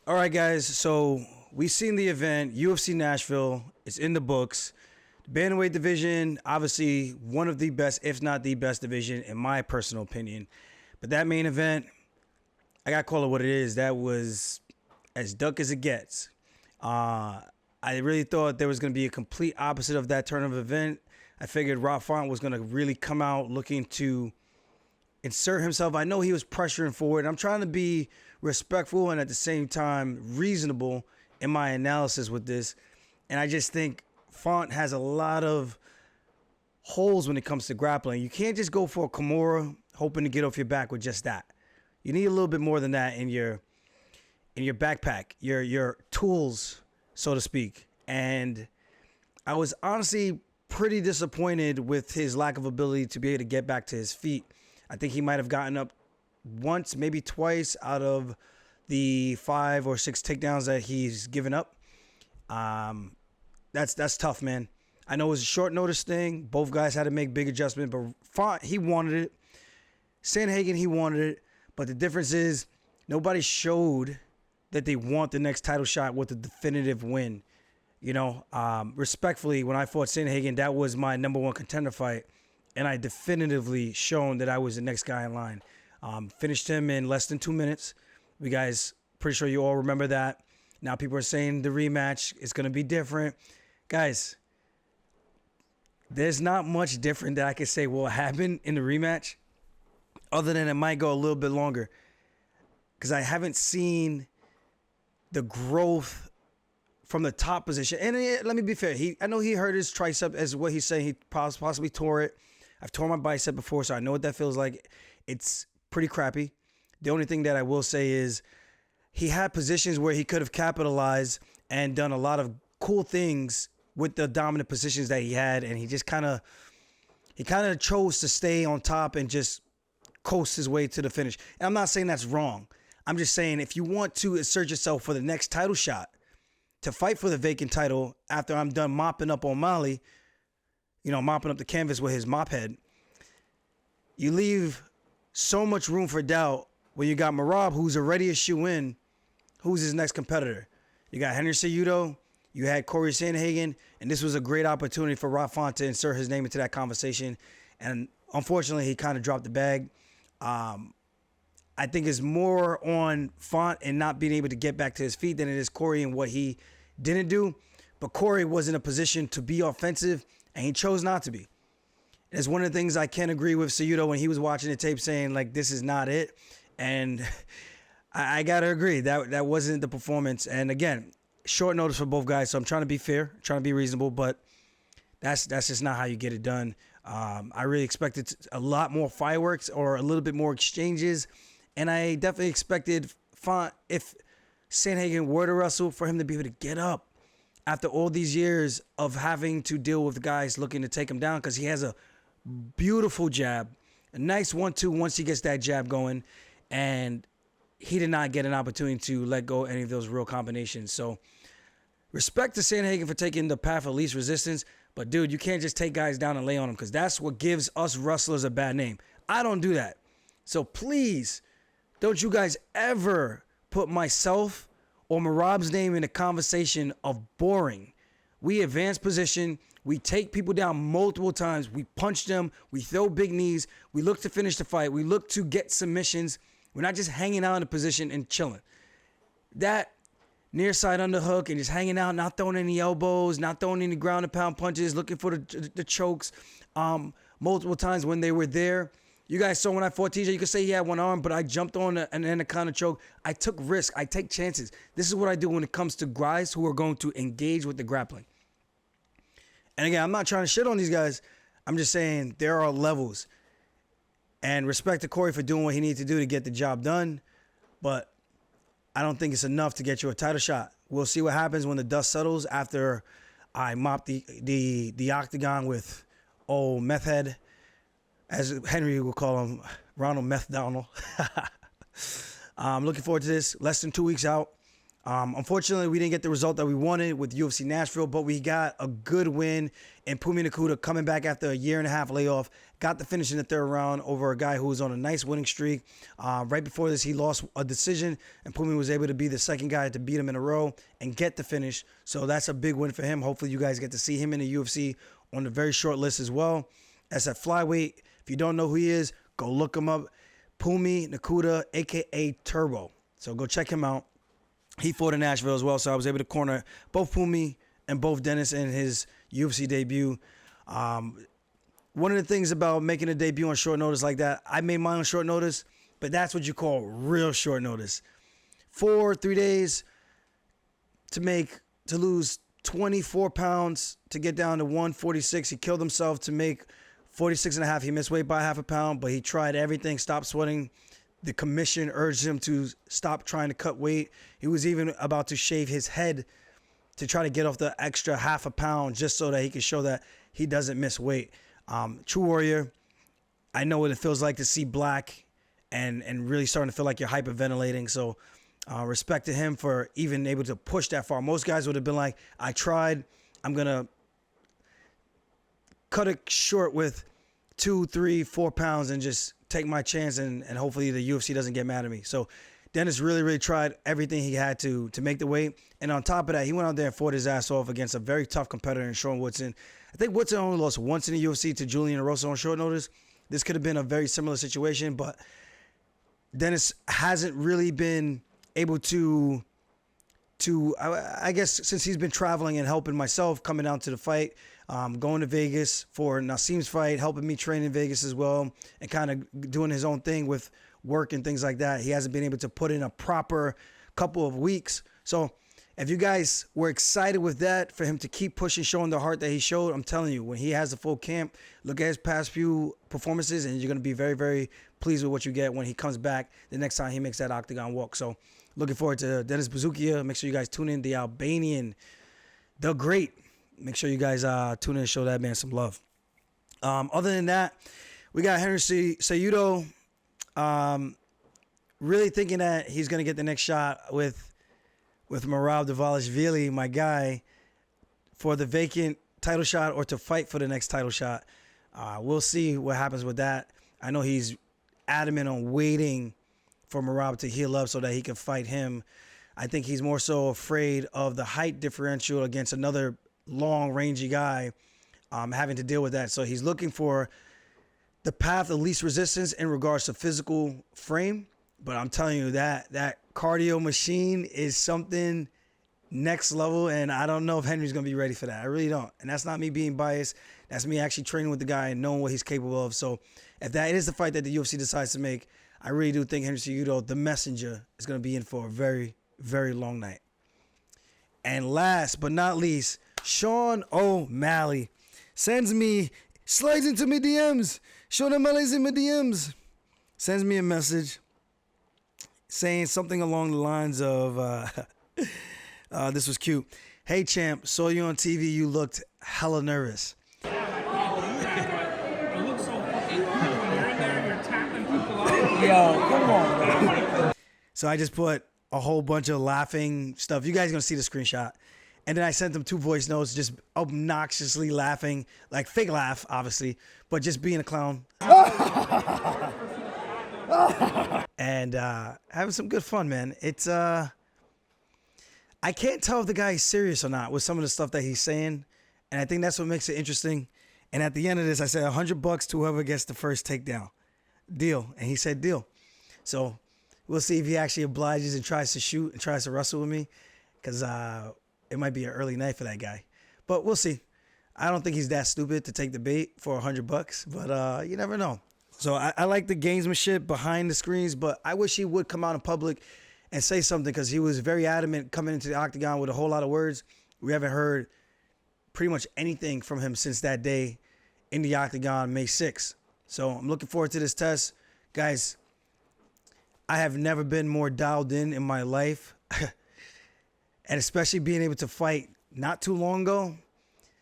All right, guys. So we've seen the event, UFC Nashville. It's in the books. The bantamweight division, obviously one of the best, if not the best division, in my personal opinion. But that main event, I gotta call it what it is. That was as duck as it gets. I really thought there was gonna be a complete opposite of that turn of event. I figured Rob Font was gonna really come out looking to insert himself. I know he was pressuring forward. I'm trying to be respectful and at the same time reasonable in my analysis with this. And I just think Font has a lot of holes when it comes to grappling. You can't just go for a Kimura hoping to get off your back with just that. You need a little bit more than that in your backpack, your tools, so to speak. And I was honestly pretty disappointed with his lack of ability to be able to get back to his feet. I think he might have gotten up once, maybe twice out of the 5 or 6 takedowns that he's given up. That's tough, man. I know it was a short notice thing. Both guys had to make big adjustments, but Font, he wanted it. Sandhagen, he wanted it. But the difference is nobody showed that they want the next title shot with a definitive win. You know, respectfully, when I fought Sandhagen, that was my number one contender fight. And I definitively shown that I was the next guy in line. Finished him in less than 2 minutes. You guys, pretty sure you all remember that. Now people are saying the rematch is going to be different. Guys, there's not much different that I can say will happen in the rematch other than it might go a little bit longer. Because I haven't seen the growth from the top position. And let me be fair. I know he hurt his tricep, as what he's saying. He possibly tore it. I've torn my bicep before, so I know what that feels like. It's pretty crappy. The only thing that I will say is he had positions where he could have capitalized and done a lot of cool things with the dominant positions that he had, and he just kind of chose to stay on top and just coast his way to the finish. And I'm not saying that's wrong. I'm just saying if you want to assert yourself for the next title shot, to fight for the vacant title after I'm done mopping up O'Malley, mopping up the canvas with his mop head, you leave so much room for doubt when you got Merab, who's already a shoe-in, who's his next competitor. You got Henry Cejudo, you had Cory Sandhagen, and this was a great opportunity for Rob Font to insert his name into that conversation. And unfortunately, he kind of dropped the bag. I think it's more on Font and not being able to get back to his feet than it is Cory and what he didn't do. But Cory was in a position to be offensive, and he chose not to be. It's one of the things I can't agree with Cejudo when he was watching the tape saying, like, this is not it. And I got to agree. That wasn't the performance. And, again, short notice for both guys, so I'm trying to be fair, trying to be reasonable, but that's just not how you get it done. I really expected a lot more fireworks or a little bit more exchanges. And I definitely expected Font, if Sandhagen were to wrestle, for him to be able to get up after all these years of having to deal with guys looking to take him down, because he has a beautiful jab, a nice 1-2 once he gets that jab going, and he did not get an opportunity to let go of any of those real combinations. So respect to Sandhagen for taking the path of least resistance, but dude, you can't just take guys down and lay on them, because that's what gives us wrestlers a bad name. I don't do that. So please, don't you guys ever put myself or Merab's name in a conversation of boring. We advance position. We take people down multiple times. We punch them. We throw big knees. We look to finish the fight. We look to get submissions. We're not just hanging out in a position and chilling. That near side underhook and just hanging out, not throwing any elbows, not throwing any ground and pound punches, looking for the chokes multiple times when they were there. You guys saw when I fought TJ, you could say he had one arm, but I jumped on an anaconda choke. I took risks. I take chances. This is what I do when it comes to guys who are going to engage with the grappling. And again, I'm not trying to shit on these guys. I'm just saying there are levels. And respect to Cory for doing what he needed to do to get the job done. But I don't think it's enough to get you a title shot. We'll see what happens when the dust settles after I mop the octagon with old meth head, as Henry will call him, Ronald Meth Donald. I'm looking forward to this. Less than 2 weeks out. Unfortunately, we didn't get the result that we wanted with UFC Nashville, but we got a good win. And Phumi Nkuta coming back after a 1.5 year layoff, got the finish in the third round over a guy who was on a nice winning streak. Right before this, he lost a decision, and Phumi was able to be the second guy to beat him in a row and get the finish. So that's a big win for him. Hopefully, you guys get to see him in the UFC on the very short list as well. That's at flyweight. If you don't know who he is, go look him up. Phumi Nkuta, a.k.a. Turbo. So go check him out. He fought in Nashville as well, so I was able to corner both Phumi and both Dennis in his UFC debut. One of the things about making a debut on short notice like that, I made mine on short notice, but that's what you call real short notice. 3 days to lose 24 pounds to get down to 146. He killed himself to make 46.5. He missed weight by 0.5 pound, but he tried everything, stopped sweating. The commission urged him to stop trying to cut weight. He was even about to shave his head to try to get off the extra 0.5 pound just so that he could show that he doesn't miss weight. True warrior. I know what it feels like to see black and really starting to feel like you're hyperventilating. So respect to him for even able to push that far. Most guys would have been like, I tried. I'm going to cut it short with 2, 3, 4 pounds and just take my chance and hopefully the UFC doesn't get mad at me. So Dennis really tried everything he had to make the weight. And on top of that, he went out there and fought his ass off against a very tough competitor in Sean Woodson. I think Woodson only lost once in the UFC to Julian Erosa on short notice. This could have been a very similar situation, but Dennis hasn't really been able to I guess since he's been traveling and helping myself coming down to the fight, going to Vegas for Nassim's fight, helping me train in Vegas as well, and kind of doing his own thing with work and things like that. He hasn't been able to put in a proper couple of weeks. So if you guys were excited with that, for him to keep pushing, showing the heart that he showed, I'm telling you, when he has a full camp, look at his past few performances, and you're going to be very, very pleased with what you get when he comes back the next time he makes that octagon walk. So looking forward to Dennis Buzukja. Make sure you guys tune in. The Albanian, the great. Make sure you guys tune in and show that man some love. Other than that, we got Henry Cejudo really thinking that he's going to get the next shot with Merab Dvalishvili, my guy, for the vacant title shot or to fight for the next title shot. We'll see what happens with that. I know he's adamant on waiting for Merab to heal up so that he can fight him. I think he's more so afraid of the height differential against another long, rangy guy having to deal with that. So he's looking for the path of least resistance in regards to physical frame. But I'm telling you that cardio machine is something next level, and I don't know if Henry's going to be ready for that. I really don't. And that's not me being biased. That's me actually training with the guy and knowing what he's capable of. So if that is the fight that the UFC decides to make, I really do think Henry Cejudo, the messenger, is going to be in for a very, very long night. And last but not least, Sean O'Malley slides into my DMs. Sean O'Malley's in my DMs. Sends me a message saying something along the lines of, this was cute. Hey, champ, saw you on TV. You looked hella nervous. You look so fucking cool when you're in there and you're tapping people out. Yo, come on, man. So I just put a whole bunch of laughing stuff. You guys are going to see the screenshot. And then I sent them 2 voice notes just obnoxiously laughing, like fake laugh, obviously, but just being a clown. And having some good fun, man. It's I can't tell if the guy is serious or not with some of the stuff that he's saying, and I think that's what makes it interesting. And at the end of this, I said $100 to whoever gets the first takedown. Deal. And he said deal. So we'll see if he actually obliges and tries to shoot and tries to wrestle with me, because it might be an early night for that guy. But we'll see. I don't think he's that stupid to take the bait for $100, but you never know. So I like the gamesmanship behind the screens, but I wish he would come out in public and say something, because he was very adamant coming into the octagon with a whole lot of words. We haven't heard pretty much anything from him since that day in the octagon, May 6th. So I'm looking forward to this test. Guys, I have never been more dialed in my life, and especially being able to fight not too long ago.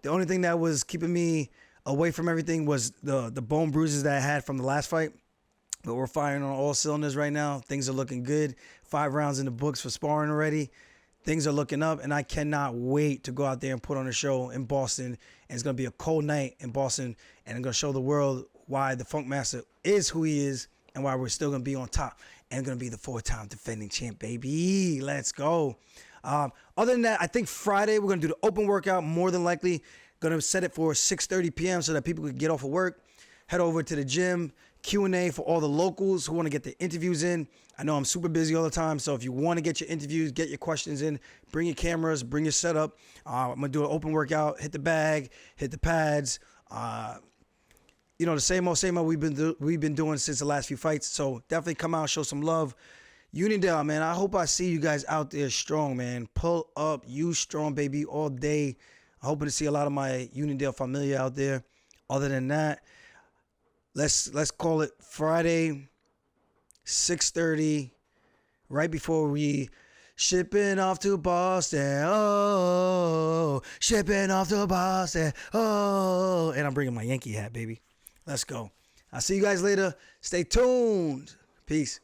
The only thing that was keeping me away from everything was the bone bruises that I had from the last fight. But we're firing on all cylinders right now. Things are looking good. 5 rounds in the books for sparring already. things are looking up, and I cannot wait to go out there and put on a show in Boston. And it's going to be a cold night in Boston, and I'm going to show the world why the Funk Master is who he is and why we're still going to be on top. And going to be the 4-time defending champ, baby. Let's go. Other than that, I think Friday we're going to do the open workout, more than likely. Going to set it for 6:30 p.m. so that people can get off of work, head over to the gym, Q&A for all the locals who want to get the interviews in. I know I'm super busy all the time, so if you want to get your interviews, get your questions in, bring your cameras, bring your setup. I'm going to do an open workout, hit the bag, hit the pads. The same old we've been doing since the last few fights. So definitely come out, show some love. Unidale, man, I hope I see you guys out there strong, man. Pull up, you strong, baby, all day. I'm hoping to see a lot of my Unidale familia out there. Other than that, let's call it Friday, 6:30, right before we shipping off to Boston. Oh, shipping off to Boston. Oh, and I'm bringing my Yankee hat, baby. Let's go. I'll see you guys later. Stay tuned. Peace.